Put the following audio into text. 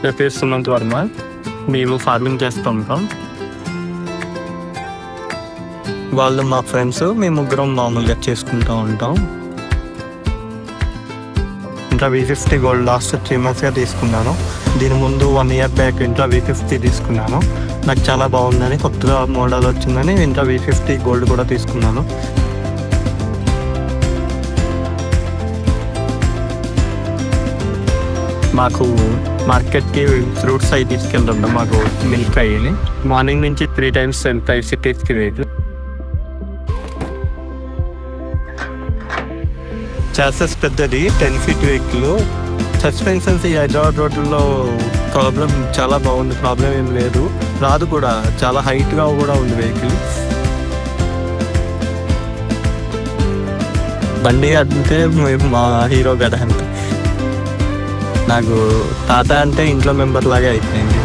నా పేరు సుమంత్ వర్మ. మేము ఫార్మింగ్ చేస్తూ ఉంటాం. వాళ్ళు మా ఫ్రెండ్స్, మేము ముగ్గురం మామూలుగా చేసుకుంటూ ఉంటాం. ఇంట్లో V50 గోల్డ్ లాస్ట్ 3 monthsగా తీసుకున్నాను. దీని ముందు 1 year బ్యాక్ ఇంట్లో V50 తీసుకున్నాను. నాకు చాలా బాగుందని, కొత్తగా మోడల్ వచ్చిందని ఇంట్లో V50 గోల్డ్ కూడా తీసుకున్నాను. మాకు మార్కెట్కి ఫ్రూట్స్ అవి తీసుకెళ్తుంటాం. మాకు మిల్క్ అయ్యి మార్నింగ్ నుంచి 3 times 5 cities రేట్లు. చాసెస్ పెద్దది, 10 feet వెహికల్. సస్పెన్షన్స్ ఈ హైదరాబాద్ రోడ్లలో ప్రాబ్లం చాలా బాగుంది, ప్రాబ్లం ఏం లేదు. రాదు కూడా, చాలా హైట్గా కూడా ఉంది వెహికల్. బండి అంటే మా హీరో గడ అంటే నాకు తాత అంటే ఇంట్లో మెంబర్ లాగే అయిపోయింది.